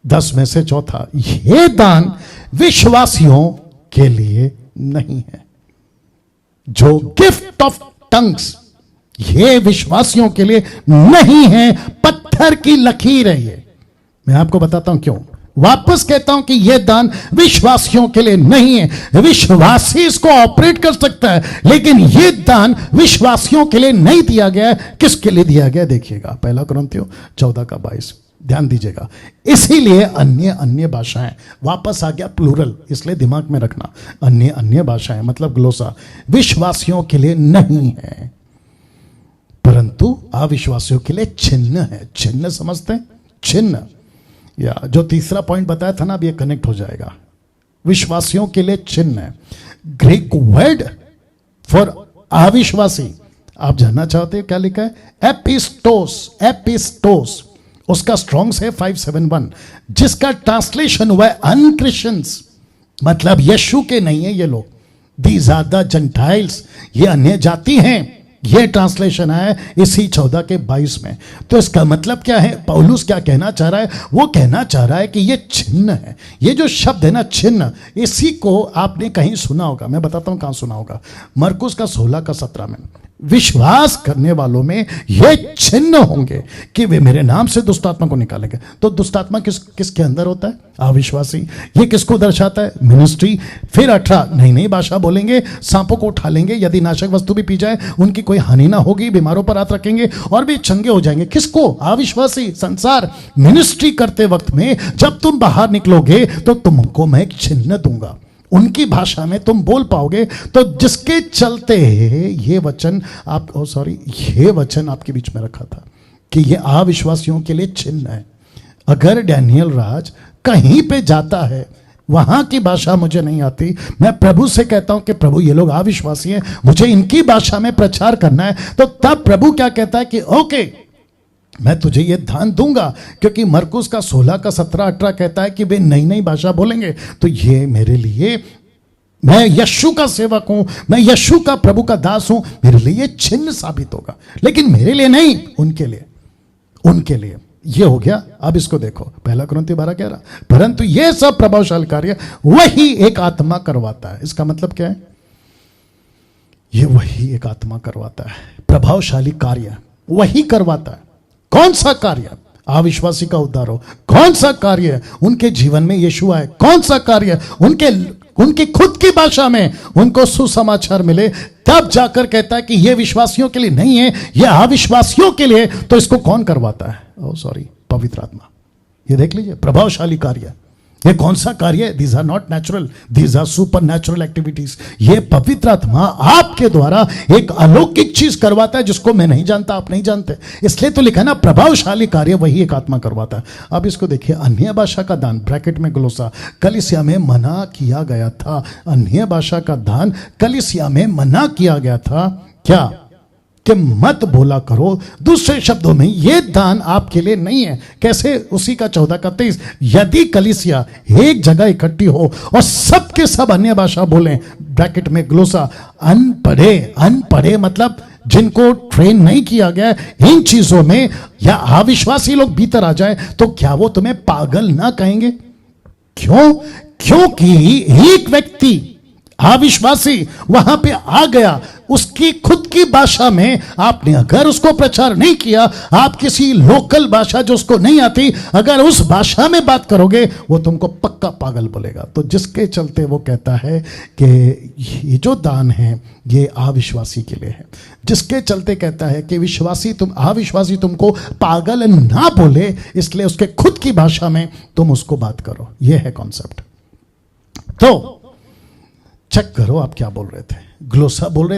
10 में से चौथा, यह दान विश्वासियों के लिए नहीं है। जो गिफ्ट ऑफ टंग्स, ये विश्वासियों के लिए नहीं है, पत्थर की लकीर है ये। मैं आपको बताता हूं क्यों। वापस कहता हूं कि यह दान विश्वासियों के लिए नहीं है। विश्वासी इसको ऑपरेट कर सकता है, लेकिन यह दान विश्वासियों के लिए नहीं दिया गया है। किसके लिए दिया गया देखिएगा, 1 कुरिन्थियों 14:22, ध्यान दीजिएगा। इसीलिए अन्य भाषाएं, वापस आ गया प्लूरल, इसलिए दिमाग में रखना, अन्य भाषाएं मतलब ग्लोसा, विश्वासियों के लिए नहीं है, परंतु अविश्वासियों के लिए चिन्ह है। चिन्ह समझते हैं? चिन्ह, या जो तीसरा पॉइंट बताया था ना, अब ये कनेक्ट हो जाएगा। विश्वासियों के लिए चिन्ह है। ग्रीक वर्ड फॉर अविश्वासी, आप जानना चाहते हैं क्या लिखा है? एपिस्टोस, उसका स्ट्रॉन्ग्स है 571, जिसका ट्रांसलेशन हुआ है अनक्रिश्चियंस, मतलब यीशु के नहीं है ये लोग। दीज आर द जेंटाइल्स, ये अन्य जाति हैं। ये ट्रांसलेशन है इसी 14:22 में। तो इसका मतलब क्या है? पौलुस क्या कहना चाह रहा है? वो कहना चाह रहा है कि ये चिन्ह है। ये जो शब्द है ना चिन्ह, इसी को आपने कहीं सुना होगा। मैं बताता हूं कहां सुना होगा। मरकुस का 16:17 में, विश्वास करने वालों में ये चिन्ह होंगे कि वे मेरे नाम से दुष्टात्मा को निकालेंगे। तो दुष्टात्मा किसके अंदर होता है? अविश्वासी। ये किसको दर्शाता है? मिनिस्ट्री। फिर 18, नई भाषा बोलेंगे, सांपों को उठा लेंगे, यदि नाशक वस्तु भी पी जाए उनकी कोई हानि ना होगी, बीमारों पर हाथ रखेंगे और भी चंगे हो जाएंगे। किसको? अविश्वासी। संसार। मिनिस्ट्री करते वक्त में जब तुम बाहर निकलोगे तो तुमको मैं एक चिन्ह दूंगा, उनकी भाषा में तुम बोल पाओगे। तो जिसके चलते ये वचन ये वचन आपके बीच में रखा था कि ये अविश्वासियों के लिए चिन्ह है। अगर डैनियल राज कहीं पे जाता है, वहां की भाषा मुझे नहीं आती, मैं प्रभु से कहता हूं कि प्रभु ये लोग अविश्वासी हैं, मुझे इनकी भाषा में प्रचार करना है, तो तब प्रभु क्या कहता है कि ओके, मैं तुझे ये दान दूंगा, क्योंकि मरकुस का 16:17-18 कहता है कि वे नई भाषा बोलेंगे। तो ये मेरे लिए, मैं यीशु का सेवक हूं, मैं यीशु का प्रभु का दास हूं, मेरे लिए ये चिन्ह साबित होगा। लेकिन मेरे लिए नहीं, उनके लिए ये हो गया। अब इसको देखो, 1 कुरिन्थियों 12:11, परंतु ये सब प्रभावशाली कार्य वही एक आत्मा करवाता है। इसका मतलब क्या है? ये वही एक आत्मा करवाता है। प्रभावशाली कार्य वही करवाता है। कौन सा कार्य? अविश्वासी का उद्धार हो। कौन सा कार्य? उनके जीवन में यीशु आए। कौन सा कार्य? उनकी खुद की भाषा में उनको सुसमाचार मिले। तब जाकर कहता है कि यह विश्वासियों के लिए नहीं है, यह अविश्वासियों के लिए। तो इसको कौन करवाता है? पवित्र आत्मा। ये देख लीजिए, प्रभावशाली कार्य। ये कौन सा कार्य है? These are not natural, these are super natural activities. ये पवित्र आत्मा आपके द्वारा एक अलौकिक चीज करवाता है जिसको मैं नहीं जानता, आप नहीं जानते। इसलिए तो लिखा ना, प्रभावशाली कार्य वही एक आत्मा करवाता है। अब इसको देखिए, अन्य भाषा का दान, ब्रैकेट में ग्लोसा, कलीसिया में मना किया गया था। अन्य भाषा का दान कलीसिया में मना किया गया था। क्या? कि मत बोला करो। दूसरे शब्दों में यह दान आपके लिए नहीं है। कैसे? उसी का 14:23, यदि कलीसिया एक जगह इकट्ठी हो और सबके सब अन्य भाषा बोलें, ब्रैकेट में ग्लोसा, अनपढ़े मतलब जिनको ट्रेन नहीं किया गया इन चीजों में, या अविश्वासी लोग भीतर आ जाए, तो क्या वो तुम्हें पागल ना कहेंगे? क्यों? क्योंकि एक व्यक्ति अविश्वासी वहां पे आ गया, उसकी खुद की भाषा में आपने अगर उसको प्रचार नहीं किया, आप किसी लोकल भाषा जो उसको नहीं आती, अगर उस भाषा में बात करोगे, वो तुमको पक्का पागल बोलेगा। तो जिसके चलते वो कहता है कि ये जो दान है ये अविश्वासी के लिए है। जिसके चलते कहता है कि अविश्वासी तुमको पागल ना बोले, इसलिए उसके खुद की भाषा में तुम उसको बात करो। ये है कॉन्सेप्ट। तो चेक करो आप क्या बोल रहे थे। ग्लोसा बोल रहे